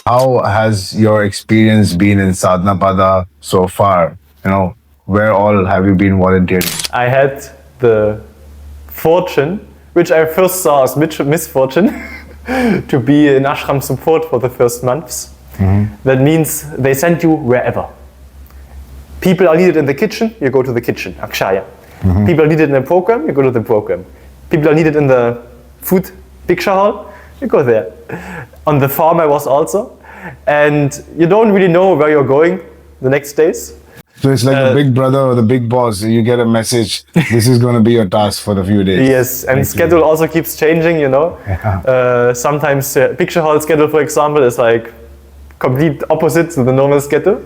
How has your experience been in Sadhana Pada so far? Where all have you been volunteering? I had the fortune, which I first saw as misfortune, to be in ashram support for the first months. That means they send you wherever. People are needed in the kitchen, you go to the kitchen, akshaya. People are needed in the program, you go to the program. People are needed in the food picture hall, you go there. On the farm I was also, and you don't really know where you're going the next days. So it's like the big brother or the big boss. You get a message, this is going to be your task for the few days. Yes, and schedule also keeps changing, Yeah. Sometimes picture hall schedule, for example, is like complete opposite to the normal schedule.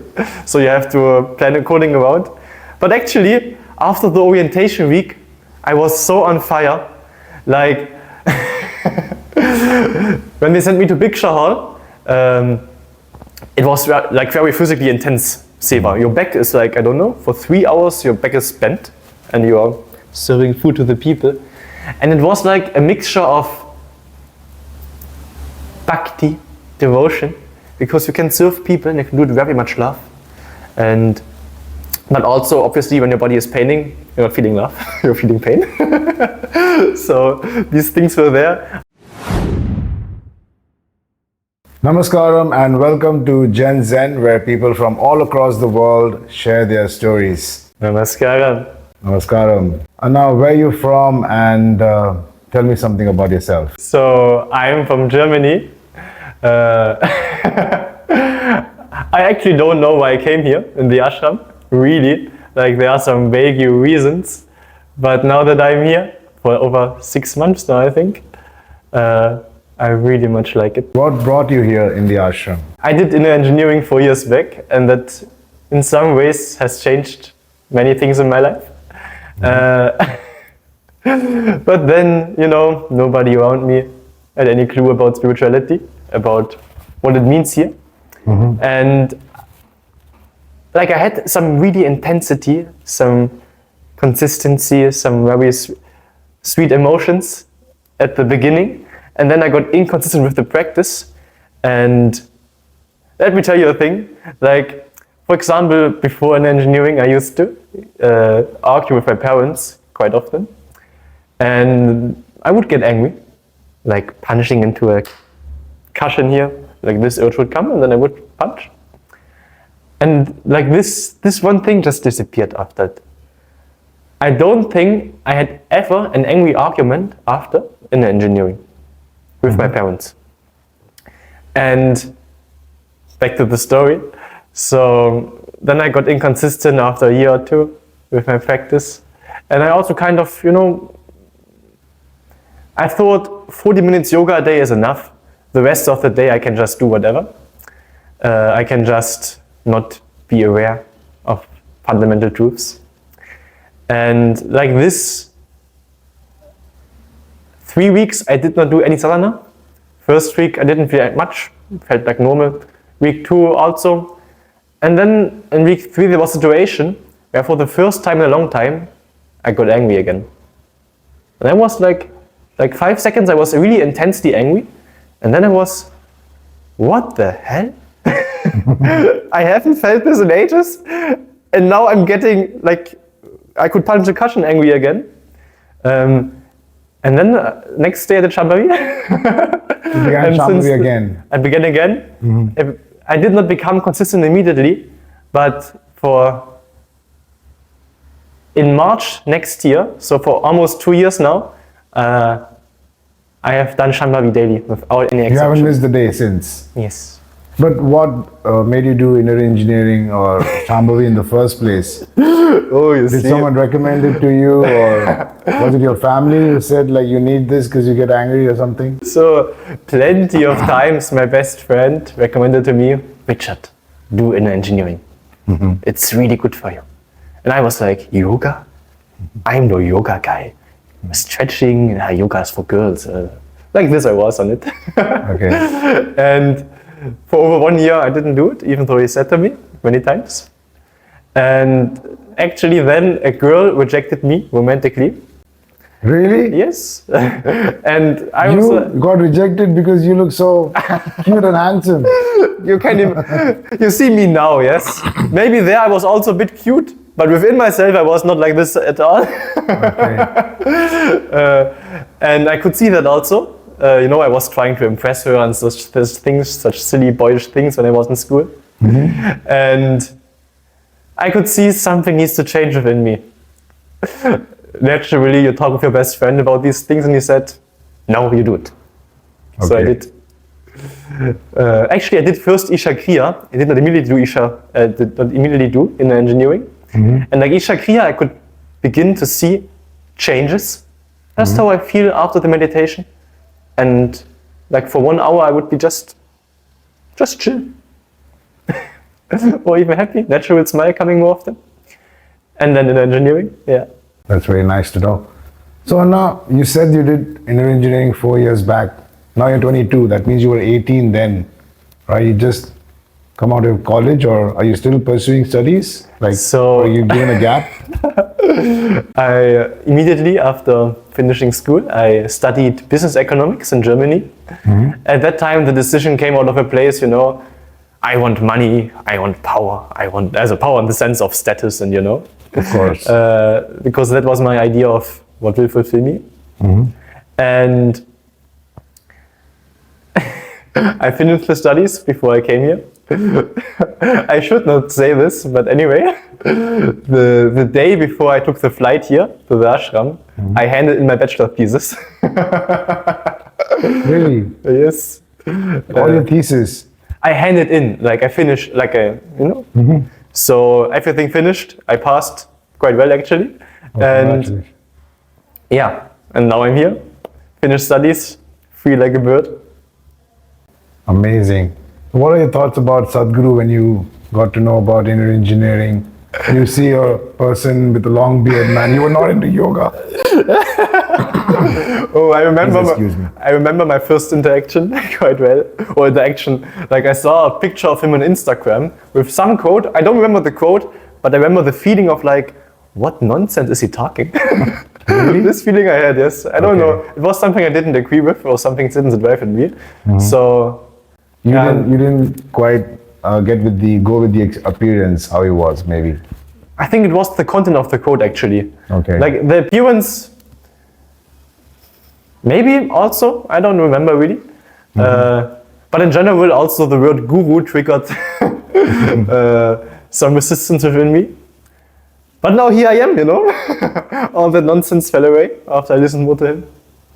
So you have to plan according around. But actually, after the orientation week, I was so on fire. Like, when they sent me to picture hall, it was like very physically intense seva. Your back is like, I don't know, for 3 hours your back is bent and you are serving food to the people. And it was like a mixture of bhakti, devotion, because you can serve people and you can do it with very much love. But also, obviously, when your body is paining, you're not feeling love, you're feeling pain. So these things were there. Namaskaram and welcome to Gen Zen, where people from all across the world share their stories. Namaskaram. Namaskaram. And now, where are you from, and tell me something about yourself. So I'm from Germany. I actually don't know why I came here in the ashram, really. Like, there are some vague reasons. But now that I'm here for over 6 months now, I think, I really much like it. What brought you here in the ashram? I did inner engineering 4 years back, and that in some ways has changed many things in my life. But then, nobody around me had any clue about spirituality, about what it means here. And like, I had some really intensity, some consistency, some very sweet emotions at the beginning. And then I got inconsistent with the practice. And let me tell you a thing. Like, for example, before in engineering, I used to argue with my parents quite often. And I would get angry, like punching into a cushion here, like this urge would come, and then I would punch. And like this one thing just disappeared after it. I don't think I had ever an angry argument after in engineering with my parents. And back to the story. So then I got inconsistent after a year or two with my practice. And I also kind of, I thought 40 minutes yoga a day is enough. The rest of the day I can just do whatever. I can just not be aware of fundamental truths. And like this, 3 weeks I did not do any sadhana. First week I didn't feel much, felt like normal. Week 2 also. And then in week 3 there was a situation where for the first time in a long time I got angry again. And I was like 5 seconds I was really intensely angry. And then I was, what the hell? I haven't felt this in ages. And now I'm getting I could punch a cushion angry again. And then next day I did Shambhavi. You began Shambhavi again. I began again. I did not become consistent immediately, but in March next year, so for almost 2 years now, I have done Shambhavi daily without any exception. You haven't missed the day since? Yes. But what made you do inner engineering or Shambhavi in the first place? Oh, you Did someone recommend it to you, or was it your family who said like you need this because you get angry or something? So plenty of times my best friend recommended to me, Richard, do inner engineering. It's really good for you. And I was like, yoga? I'm no yoga guy. Stretching, yoga is for girls. Like this I was on it. Okay. And for over 1 year I didn't do it, even though he said to me many times. And actually then a girl rejected me romantically. Really? Yes. And I was. You got rejected because you look so cute and handsome. You can you see me now, yes. Maybe there I was also a bit cute, but within myself I was not like this at all. Okay. And I could see that also. I was trying to impress her and such things, such silly boyish things when I was in school. And I could see something needs to change within me. Naturally, you talk with your best friend about these things and he said, no, you do it. Okay. So I did. Actually, I did first Isha Kriya. I did not immediately do in engineering. And like Isha Kriya, I could begin to see changes. That's how I feel after the meditation. And like for 1 hour, I would be just chill. Or even happy, natural smile coming more often. And then in engineering, yeah. That's very nice to know. So now, you said you did inner engineering 4 years back. Now you're 22. That means you were 18 then, right? You just come out of college, or are you still pursuing studies? Like, so, are you given a gap? I immediately after finishing school, I studied business economics in Germany. At that time, the decision came out of a place, I want money, I want power, as a power in the sense of status and, Of course. Because that was my idea of what will fulfill me. And I finished the studies before I came here. I should not say this, but anyway, the day before I took the flight here to the ashram, I handed in my bachelor thesis. Really? Yes. All your thesis? I handed in, like I finished, So everything finished. I passed quite well actually. And yeah, and now I'm here, finished studies, free like a bird. Amazing. What are your thoughts about Sadhguru when you got to know about inner engineering? You see a person with a long beard, man. You were not into yoga. Oh, I remember my first interaction quite well. Or interaction, like I saw a picture of him on Instagram with some quote. I don't remember the quote, but I remember the feeling of like, what nonsense is he talking? Really? This feeling I had, yes. I don't know. It was something I didn't agree with, or something didn't sit well with me. So you didn't quite go with the appearance how he was, maybe. I think it was the content of the quote actually. Okay. Like the appearance, maybe also, I don't remember really. But in general, also the word guru triggered some resistance within me. But now here I am, all the nonsense fell away after I listened more to him.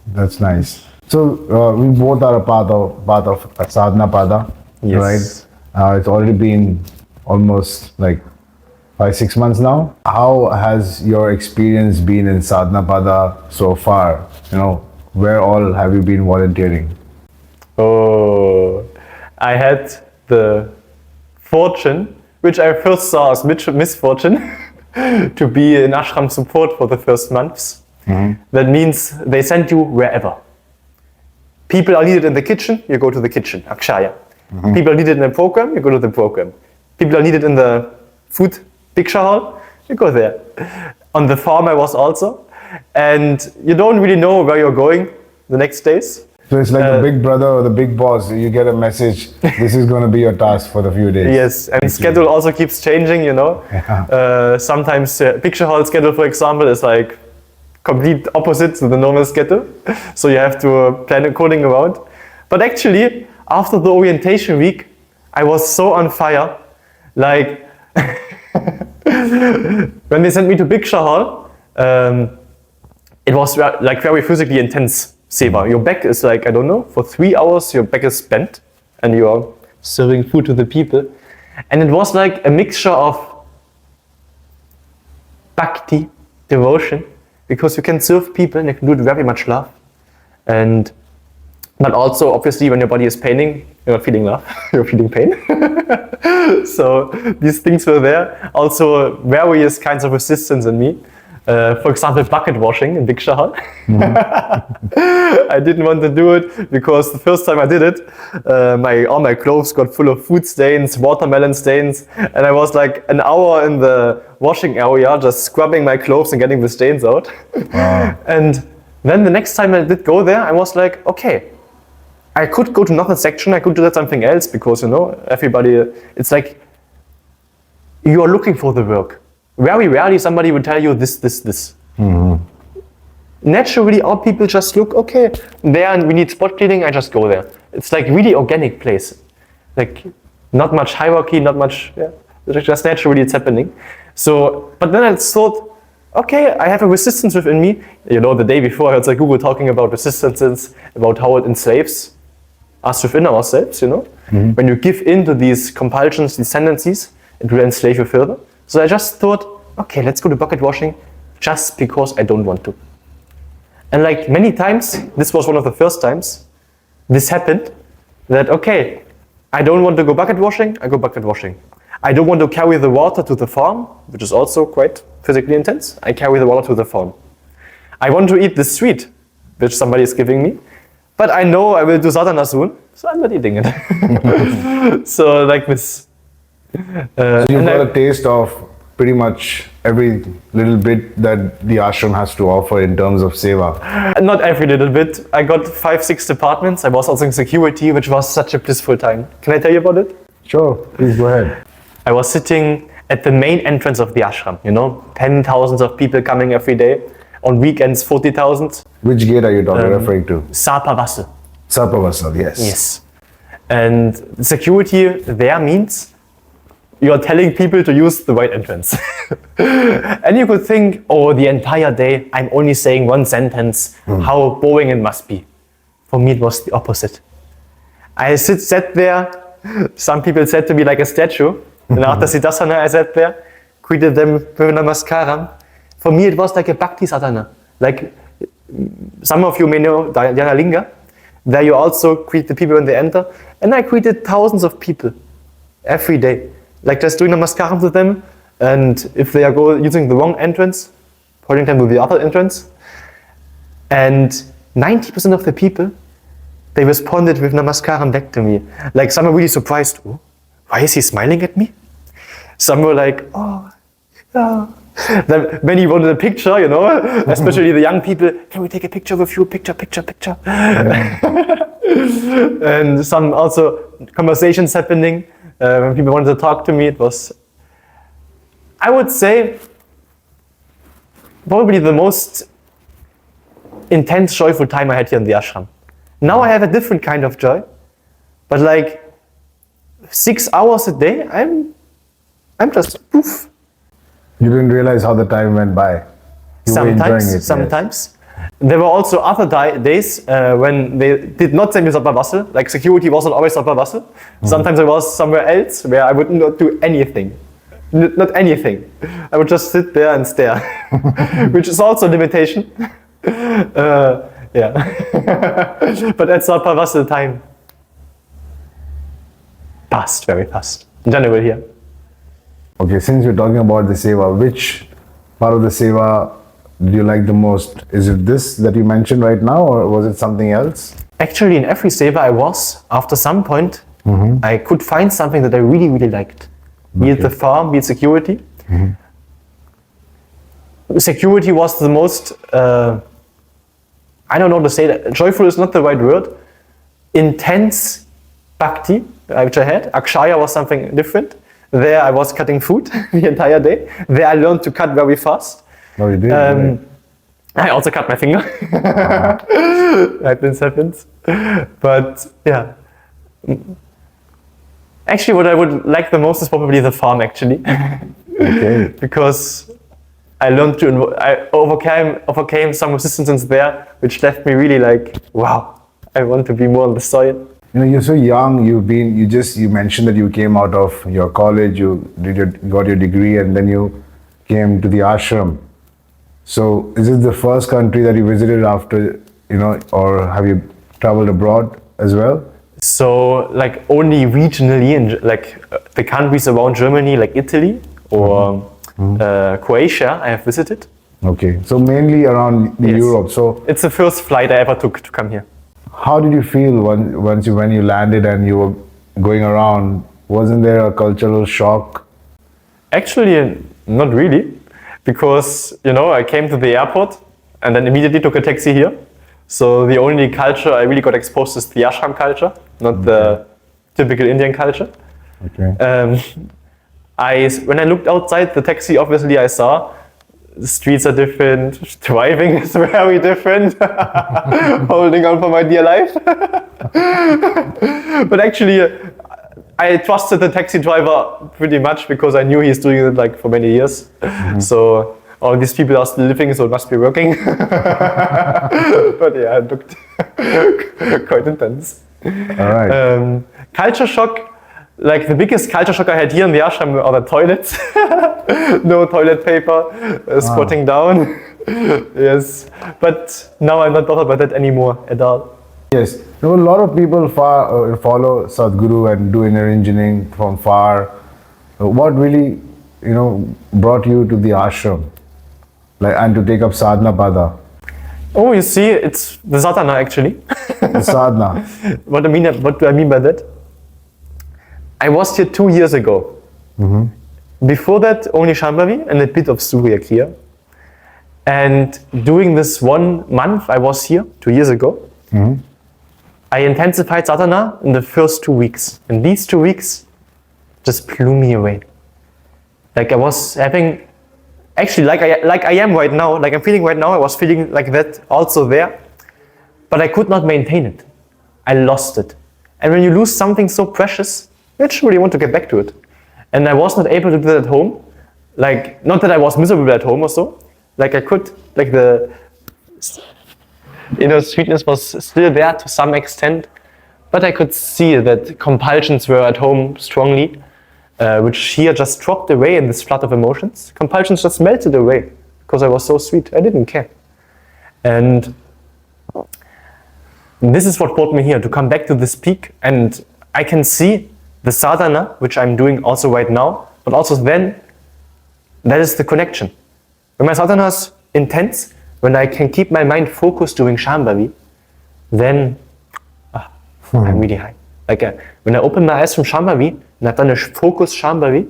That's nice. So we both are a part of a sadhana pada, yes. Right? It's already been almost like 5-6 months now. How has your experience been in sadhana pada so far? Where all have you been volunteering? Oh, I had the fortune, which I first saw as misfortune, to be in ashram support for the first months. That means they send you wherever. People are needed in the kitchen, you go to the kitchen, akshaya. People are needed in the program, you go to the program. People are needed in the food picture hall, you go there. On the farm I was also. And you don't really know where you're going the next days. So it's like the big brother or the big boss. You get a message, this is going to be your task for the few days. Yes, and schedule also keeps changing, Yeah. Sometimes picture hall schedule, for example, is like complete opposite to the normal schedule. So you have to plan according around. But actually, after the orientation week, I was so on fire. Like, when they sent me to picture hall, it was like very physically intense seva. Your back is like, I don't know, for 3 hours your back is bent and you are serving food to the people. And it was like a mixture of bhakti, devotion, because you can serve people and you can do it with very much love. But also, obviously, when your body is paining, you're not feeling love, you're feeling pain. So these things were there. Also, various kinds of resistance in me. For example, bucket washing in Diksha Hall. I didn't want to do it because the first time I did it, all my clothes got full of food stains, watermelon stains, and I was like an hour in the washing area just scrubbing my clothes and getting the stains out. Wow. And Then the next time I did go there, I was like, okay, I could go to another section, I could do that something else, because everybody, it's like you are looking for the work. Very rarely somebody will tell you this. Naturally, all people just look, okay, there and we need spot cleaning, I just go there. It's like really organic place. Like not much hierarchy, not much, just naturally it's happening. So, but then I thought, okay, I have a resistance within me. The day before I heard Sadhguru talking about resistances, about how it enslaves us within ourselves, When you give in to these compulsions, these tendencies, it will enslave you further. So I just thought, okay, let's go to bucket washing just because I don't want to. And like many times, this was one of the first times, this happened, that okay, I don't want to go bucket washing, I go bucket washing. I don't want to carry the water to the farm, which is also quite physically intense. I carry the water to the farm. I want to eat the sweet, which somebody is giving me, but I know I will do sadhana soon, so I'm not eating it. So like this. So you got a taste of pretty much every little bit that the ashram has to offer in terms of seva. Not every little bit. I got 5-6 departments. I was also in security, which was such a blissful time. Can I tell you about it? Sure, please go ahead. I was sitting at the main entrance of the ashram, 10,000s of people coming every day. On weekends, 40,000. Which gate are you referring to? Sapavasse. Sapavasse, yes. Yes. And security there means you are telling people to use the right entrance. And you could think, oh, the entire day I'm only saying one sentence, how boring it must be. For me, it was the opposite. I sat there, some people said to me like a statue, and after Sadhana I sat there, greeted them with a namaskaram. For me, it was like a bhakti sadhana. Like some of you may know Dhyana Linga. There you also greet the people when they enter. And I greeted thousands of people every day. Like just doing namaskaram to them. And if they are using the wrong entrance, pointing them to the other entrance. And 90% of the people, they responded with namaskaram back to me. Like some were really surprised. Oh, why is he smiling at me? Some were like, oh, yeah. Then when he wanted a picture, especially the young people, can we take a picture with you? Picture. Yeah. And some also conversations happening. When people wanted to talk to me, it was, I would say, probably the most intense, joyful time I had here in the ashram. Now I have a different kind of joy, but like 6 hours a day, I'm just poof. You didn't realize how the time went by. You were enjoying it. Sometimes. Yes. There were also other days when they did not send me Sapavasse, like security wasn't always Sapavasse. Sometimes I was somewhere else where I would not do anything. Not anything. I would just sit there and stare, which is also a limitation. Yeah. But at Sapavasse time passed very fast. In general here. Okay, since you're talking about the seva, which part of the seva do you like the most? Is it this that you mentioned right now, or was it something else? Actually, in every seva I was, after some point, I could find something that I really, really liked. Be it the farm, be it security. Security was the most, I don't know how to say that, joyful is not the right word, intense bhakti, which I had. Akshaya was something different. There I was cutting food the entire day. There I learned to cut very fast. Oh, you did? Right. I also cut my finger. This happens. But yeah. Actually, what I would like the most is probably the farm, actually. Okay. Because I learned I overcame some resistances there, which left me really like, wow, I want to be more on the soil. You're so young. You mentioned that you came out of your college, got your degree, and then you came to the ashram. So, is it the first country that you visited after, or have you traveled abroad as well? So, like only regionally in like the countries around Germany, like Italy or Croatia, I have visited. Okay, so mainly around Europe. So it's the first flight I ever took to come here. How did you feel when you landed and you were going around? Wasn't there a cultural shock? Actually, not really, because I came to the airport. and then immediately took a taxi here. So the only culture I really got exposed is the ashram culture, not the typical Indian culture. Okay. When I looked outside the taxi, obviously I saw the streets are different, driving is very different, holding on for my dear life. But actually, I trusted the taxi driver pretty much because I knew he's doing it like for many years. So all these people are still living, so it must be working. But yeah, it looked quite intense. All right. Culture shock. Like the biggest culture shock I had here in the ashram are the toilets. No toilet paper, squatting down. Yes, but now I'm not bothered by that anymore at all. Yes, there were a lot of people follow Sadhguru and do inner engineering from far. What really, brought you to the ashram, and to take up sadhana pada? Oh, you see, it's the sadhana actually. The sadhana. What do I mean by that? I was here 2 years ago. Before that, only Shambhavi and a bit of Surya Kriya. And during this 1 month I was here 2 years ago, I intensified sadhana in the first 2 weeks. And these 2 weeks just blew me away. Like I was having, actually like I am right now, like I'm feeling right now, I was feeling like that also there. But I could not maintain it. I lost it. And when you lose something so precious, naturally you want to get back to it. And I was not able to do that at home. Like, not that I was miserable at home or so. Like I could, like the inner sweetness was still there to some extent, but I could see that compulsions were at home strongly, which here just dropped away in this flood of emotions. Compulsions just melted away because I was so sweet. I didn't care. And this is what brought me here, to come back to this peak. And I can see the sadhana, which I'm doing also right now, but also then, that is the connection. When my sadhana is intense, when I can keep my mind focused during Shambhavi, then I'm really high. Like when I open my eyes from Shambhavi, and I've done a focused Shambhavi,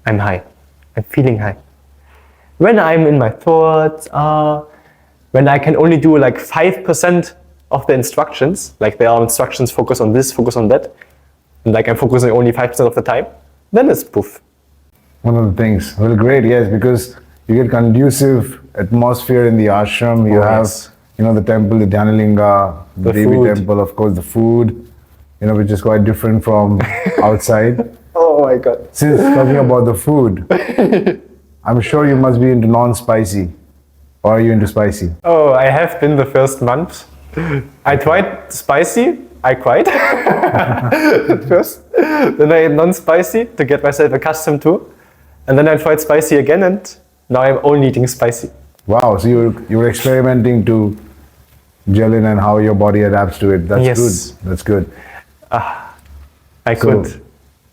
I'm high. I'm feeling high. When I'm in my thoughts, when I can only do like 5% of the instructions, like there are instructions, focus on this, focus on that, and like I'm focusing only 5% of the time, then it's poof. One of the things. Well, great, yes, because you get conducive atmosphere in the ashram. You have, yes. The temple, the Dhyanalinga, the Devi food. temple, of course, the food, which is quite different from outside. Oh my God. Since talking about the food, I'm sure you must be into non-spicy. Or are you into spicy? Oh, I have been the first month. I tried spicy. I cried at first. Then I ate non-spicy to get myself accustomed to. And then I tried spicy again, and now I'm only eating spicy. Wow, so you're experimenting to gel in and how your body adapts to it. That's Yes. good. That's good. I could.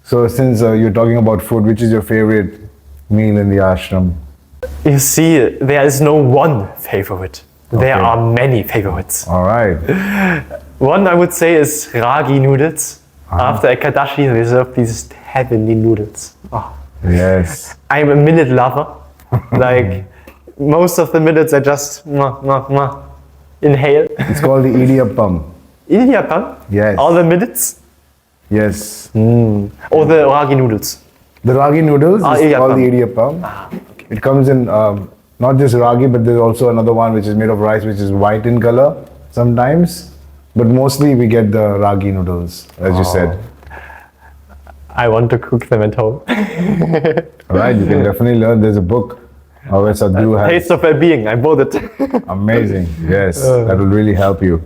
So since you're talking about food, which is your favorite meal in the ashram? You see, there is no one favorite. There are many favorites. All right. One I would say is ragi noodles. After Ekadashi, they serve these heavenly noodles. Oh. Yes. I'm a millet lover. Like most of the millets I just inhale. It's called the idiyappam. Idiyappam? Yes. All the millets? Yes. Or the ragi noodles? The ragi noodles is idiyappam. called the idiyappam. Okay. It comes in not just ragi, but there's also another one which is made of rice, which is white in color sometimes. But mostly we get the ragi noodles, as you said. I want to cook them at home. All right, you can definitely learn. There's a book where Sadhguru has. Taste of well-being, I bought it. Amazing, yes, that will really help you.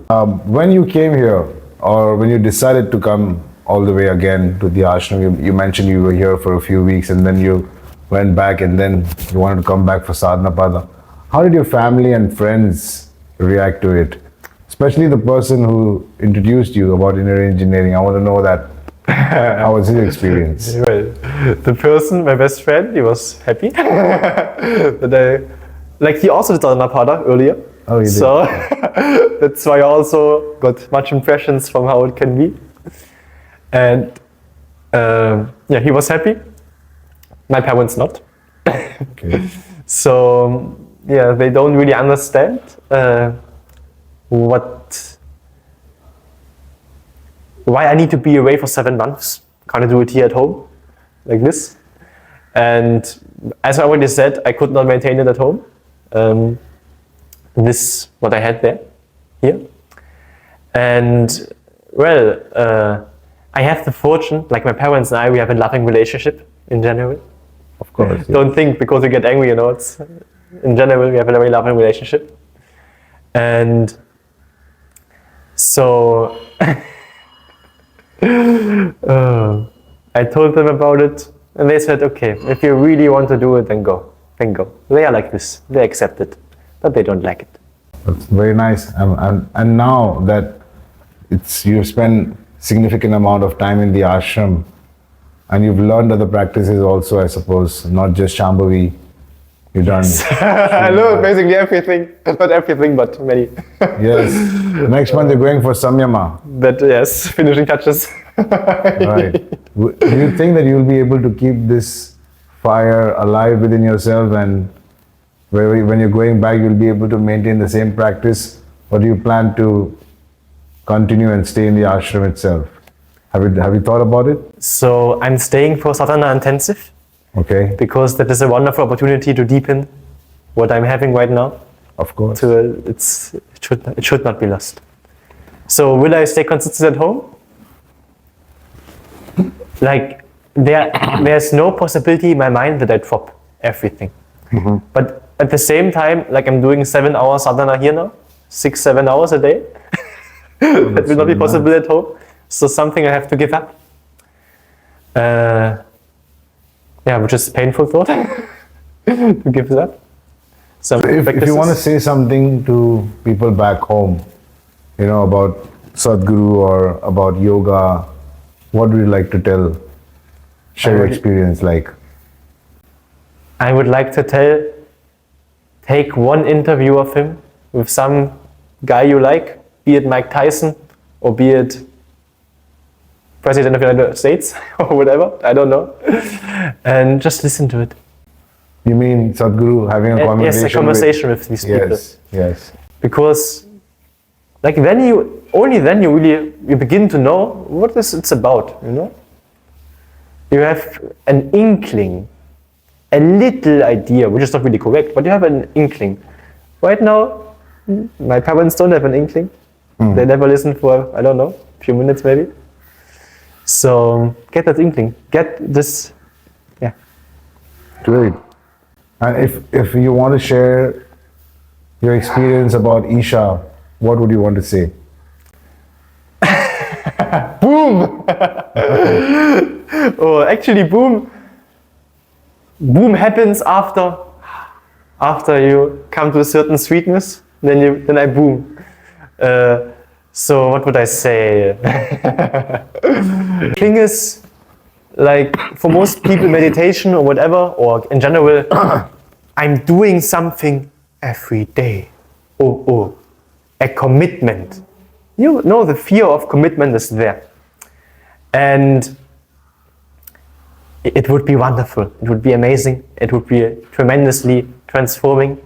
When you came here, or when you decided to come all the way again to the ashram, you mentioned you were here for a few weeks and then you went back and then you wanted to come back for Sadhana Pada. How did your family and friends react to it? Especially the person who introduced you about inner engineering. I want to know that. How was his experience? Well, the person, my best friend, he was happy that he also did Sadhana Pada earlier. Oh, he did. So that's why I also got much impressions from how it can be. And he was happy. My parents not. Okay. So they don't really understand why I need to be away for 7 months. Can't I do it here at home, like this? And as I already said, I could not maintain it at home. This, what I had there, here. And well, I have the fortune, like my parents and I, we have a loving relationship in general. Of course. Yeah. Don't think because we get angry, it's in general we have a very loving relationship. And so I told them about it, and they said, okay, if you really want to do it, then go. They are like this, they accept it, but they don't like it. That's very nice. And now that you've spent significant amount of time in the ashram, and you've learned other practices also, I suppose, not just Shambhavi. You've done. I know basically everything, not everything, but many. Yes. Next month you're going for Samyama. But yes, finishing touches. Right. Do you think that you'll be able to keep this fire alive within yourself, and when you're going back, you'll be able to maintain the same practice, or do you plan to continue and stay in the ashram itself? Have you thought about it? So I'm staying for Sadhana intensive. Okay. Because that is a wonderful opportunity to deepen what I'm having right now. Of course. It should not be lost. So will I stay consistent at home? Like there's no possibility in my mind that I drop everything. Mm-hmm. But at the same time, like I'm doing 7 hours sadhana here now, 6-7 hours a day. That will not be possible at home. So something I have to give up. Which is a painful thought to give it up. So if you want to say something to people back home, about Sadhguru or about yoga, what would you like to tell? Share your experience like. I would like to take one interview of him with some guy you like, be it Mike Tyson or be it President of the United States or whatever, I don't know, and just listen to it. You mean Sadhguru having a conversation? Yes, a conversation with these people. Yes. Because like then you begin to know what it's about, You have an inkling, a little idea, which is not really correct, but you have an inkling. Right now, my parents don't have an inkling. They never listen for, I don't know, a few minutes maybe. So get that inkling, get this, Great. And if you want to share your experience about Isha, what would you want to say? Boom! Oh, actually, boom happens after you come to a certain sweetness. Then I boom. So what would I say? Thing is, like for most people, meditation or whatever, or in general, I'm doing something every day. A commitment. The fear of commitment is there. And it would be wonderful. It would be amazing. It would be tremendously transforming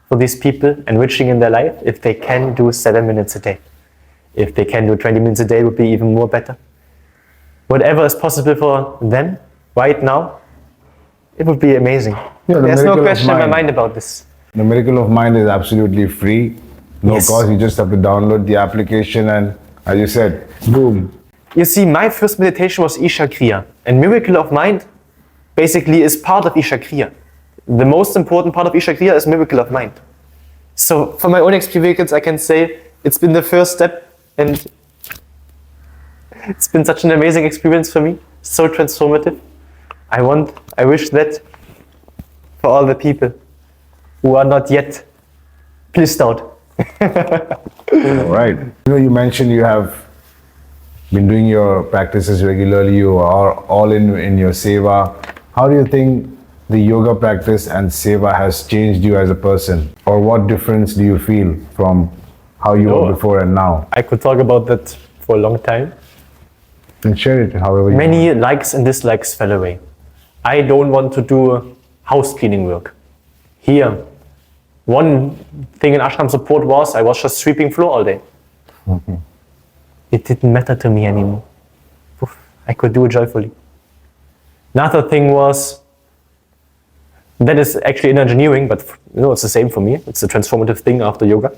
for these people, enriching in their life if they can do 7 minutes a day. If they can do 20 minutes a day, it would be even more better. Whatever is possible for them right now, it would be amazing. There's no question in my mind about this. The Miracle of Mind is absolutely free. No cost. You just have to download the application and, as you said, boom. You see, my first meditation was Isha Kriya. And Miracle of Mind basically is part of Isha Kriya. The most important part of Isha Kriya is Miracle of Mind. So from my own experience, I can say it's been the first step, and it's been such an amazing experience for me, so transformative. I wish that for all the people who are not yet blissed out. All right. You mentioned you have been doing your practices regularly. You are all in your seva. How do you think the yoga practice and seva has changed you as a person? Or what difference do you feel from how you were before and now? I could talk about that for a long time. And share it however you Many want. likes and dislikes fell away. I don't want to do house cleaning work. Here, one thing in ashram support was I was just sweeping floor all day. It didn't matter to me anymore. I could do it joyfully. Another thing was, that is actually in engineering, but it's the same for me. It's a transformative thing after yoga.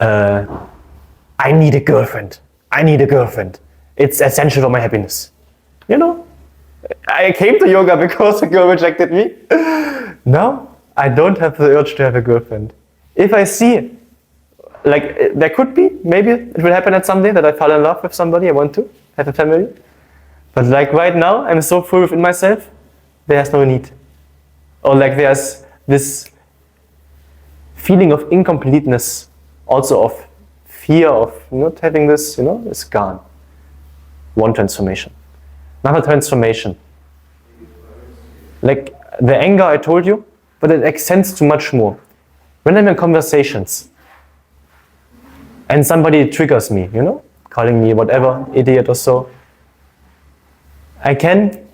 I need a girlfriend. It's essential for my happiness. I came to yoga because a girl rejected me. Now, I don't have the urge to have a girlfriend. If I see, there could be, maybe it will happen at some day that I fall in love with somebody, I want to have a family. But right now, I'm so full within myself, there's no need. Or there's this feeling of incompleteness, also of fear of not having this, is gone. One transformation. Another transformation. The anger I told you, but it extends to much more. When I'm in conversations and somebody triggers me, calling me whatever, idiot or so, I can,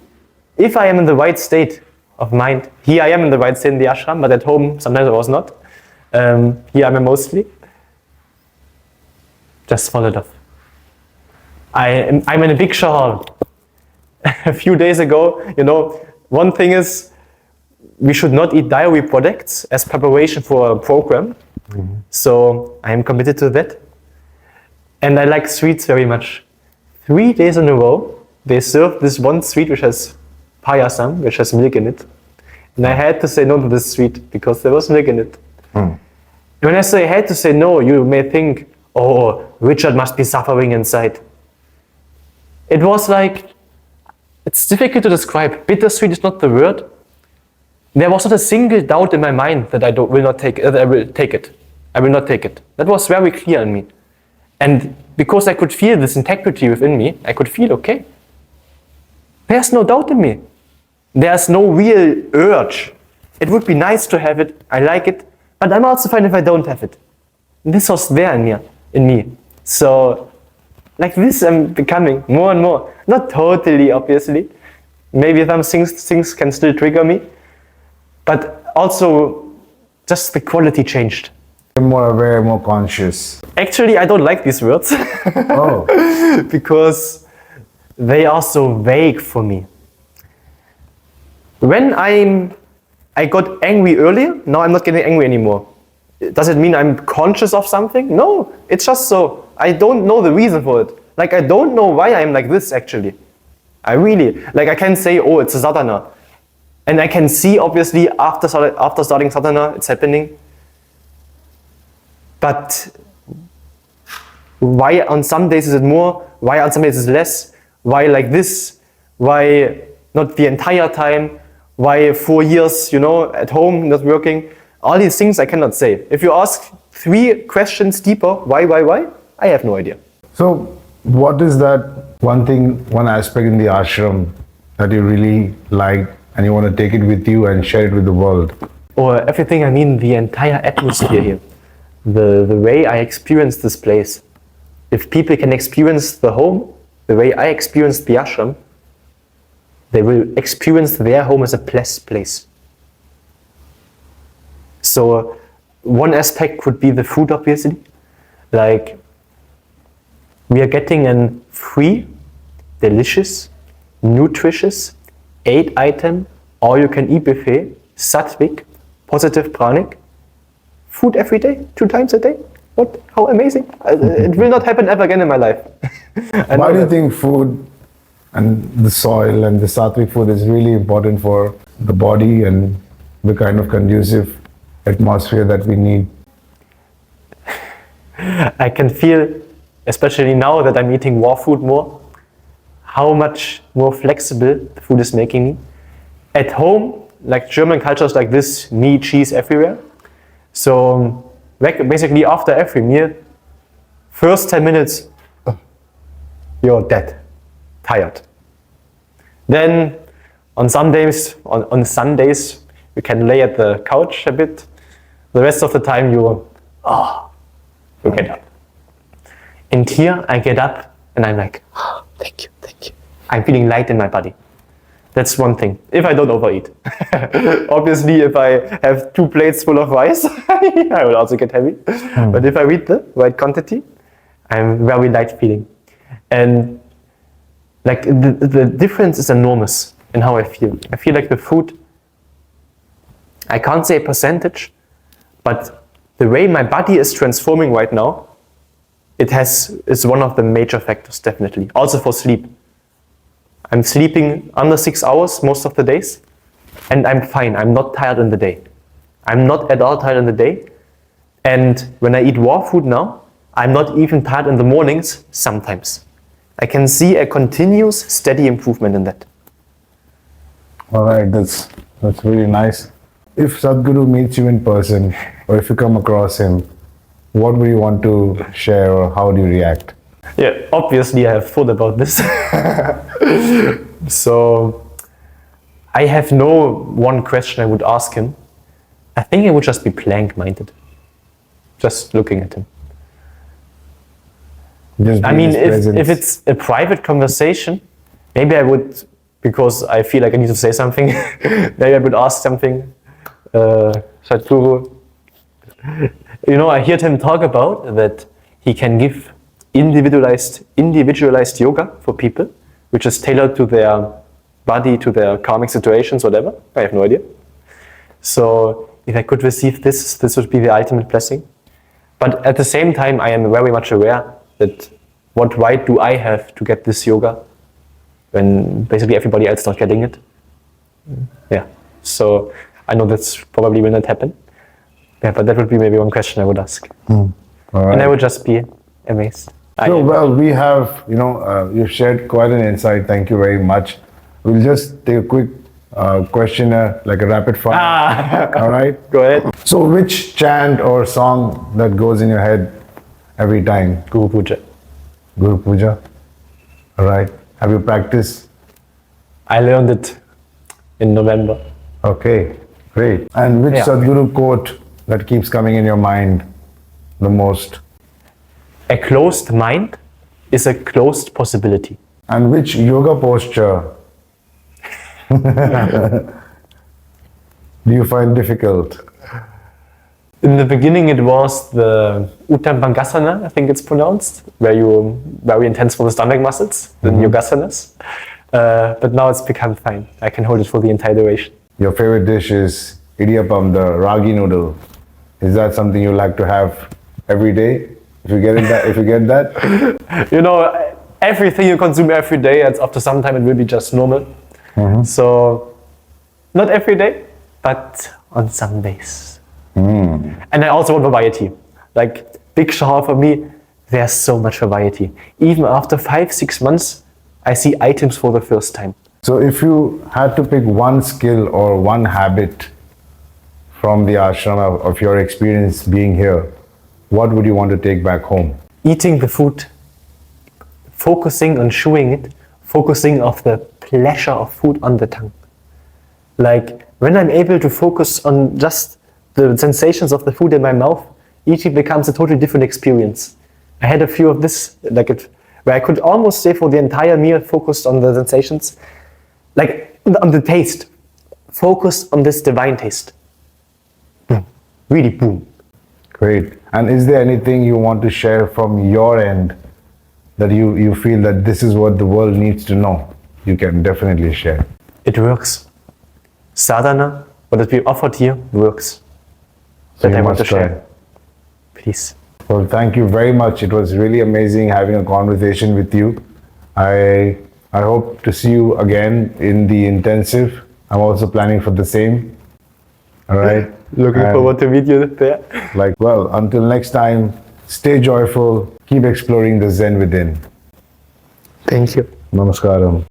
if I am in the right state of mind, here I am in the right state in the ashram, but at home sometimes I was not. Here I am mostly. Just fall it off. I'm in a big hall. A few days ago, one thing is we should not eat dairy products as preparation for a program. Mm-hmm. So I am committed to that. And I like sweets very much. 3 days in a row, they served this one sweet which has payasam, which has milk in it. And I had to say no to this sweet because there was milk in it. Mm. When I say I had to say no, you may think, oh, Richard must be suffering inside. It was it's difficult to describe. Bittersweet is not the word. There was not a single doubt in my mind that I will not take it. I will take it. I will not take it. That was very clear in me. And because I could feel this integrity within me, I could feel, okay, there's no doubt in me. There's no real urge. It would be nice to have it. I like it. But I'm also fine if I don't have it. This was there in me. So, this I'm becoming more and more. Not totally, obviously. Maybe some things can still trigger me. But also, just the quality changed. More aware, more conscious. Actually, I don't like these words. Oh. Because they are so vague for me. When I got angry earlier, now I'm not getting angry anymore. Does it mean I'm conscious of something? No, it's just so. I don't know the reason for it. I don't know why I'm like this actually. I really, I can say, oh, it's a sadhana. And I can see, obviously, after starting sadhana, it's happening. But why on some days is it more? Why on some days is it less? Why like this? Why not the entire time? Why 4 years, at home, not working? All these things I cannot say. If you ask 3 questions deeper, why? I have no idea. So, what is that one aspect in the ashram that you really like and you want to take it with you and share it with the world? Or everything, I mean the entire atmosphere here. The way I experience this place. If people can experience the home, the way I experienced the ashram, they will experience their home as a blessed place. So one aspect could be the food, obviously. We are getting a free, delicious, nutritious, 8-item, all-you-can-eat buffet, sattvic, positive pranic, food every day, 2 times a day. What? How amazing. It will not happen ever again in my life. Why do you think food and the soil and the sattvic food is really important for the body and the kind of conducive atmosphere that we need? I can feel, especially now that I'm eating raw food more, how much more flexible the food is making me. At home, German culture is like this, meat, cheese everywhere. So basically after every meal, first 10 minutes, you're dead, tired. Then on Sundays, you can lay at the couch a bit. The rest of the time you get up. And here I get up and I'm like, oh, thank you. I'm feeling light in my body. That's one thing. If I don't overeat. Obviously, if I have 2 plates full of rice, I will also get heavy. But if I eat the right quantity, I'm very light feeling. And like the difference is enormous in how I feel. I feel like the food, I can't say a percentage, but the way my body is transforming right now, is one of the major factors, definitely. Also for sleep. I'm sleeping under 6 hours most of the days, and I'm fine. I'm not tired in the day. I'm not at all tired in the day. And when I eat raw food now, I'm not even tired in the mornings sometimes. I can see a continuous, steady improvement in that. All right, that's really nice. If Sadhguru meets you in person, or if you come across him, what would you want to share, or how do you react? Yeah, obviously I have thought about this. So I have no one question I would ask him. I think I would just be blank-minded, just looking at him. Just I mean, if it's a private conversation, maybe I would, because I feel like I need to say something, maybe I would ask something. Sadhguru, you know, I heard him talk about that he can give individualized yoga for people, which is tailored to their body, to their karmic situations, whatever. I have no idea. So if I could receive this would be the ultimate blessing. But at the same time, I am very much aware that what right do I have to get this yoga when basically everybody else is not getting it? Yeah. So I know that's probably will not happen. Yeah, but that would be maybe one question I would ask. All right. And I would just be amazed. So, well, we have, you've shared quite an insight. Thank you very much. We'll just take a quick questionnaire, like a rapid fire. All right? Go ahead. So, which chant or song that goes in your head every time? Guru Puja. Guru Puja. All right. Have you practiced? I learned it in November. Okay, great. And which Sadhguru quote that keeps coming in your mind the most? A closed mind is a closed possibility. And which yoga posture do you find difficult? In the beginning it was the Uttampangasana, I think it's pronounced, where you very intense for the stomach muscles, the yogasanas. But now it's become fine. I can hold it for the entire duration. Your favorite dish is idiyappam, the ragi noodle. Is that something you like to have every day? If you get that? You know, everything you consume every day, after some time it will be just normal. So, not every day, but on some days. And I also want variety. Like, Big Shah for me, there's so much variety. Even after 5-6 months, I see items for the first time. So if you had to pick one skill or one habit from the ashram of your experience being here, what would you want to take back home? Eating the food, focusing on chewing it, focusing on the pleasure of food on the tongue. Like, when I'm able to focus on just the sensations of the food in my mouth, eating becomes a totally different experience. I had a few of this, where I could almost say for the entire meal focused on the sensations, like on the taste, focused on this divine taste. Boom. Really boom. Great. And is there anything you want to share from your end that you feel that this is what the world needs to know? You can definitely share. It works. Sadhana, what is being offered here, works. So that I want to try. share. Please. Well, thank you very much. It was really amazing having a conversation with you. I hope to see you again in the intensive. I'm also planning for the same. All right. Looking forward to meet you there. Until next time, stay joyful, keep exploring the Zen within. Thank you. Namaskaram.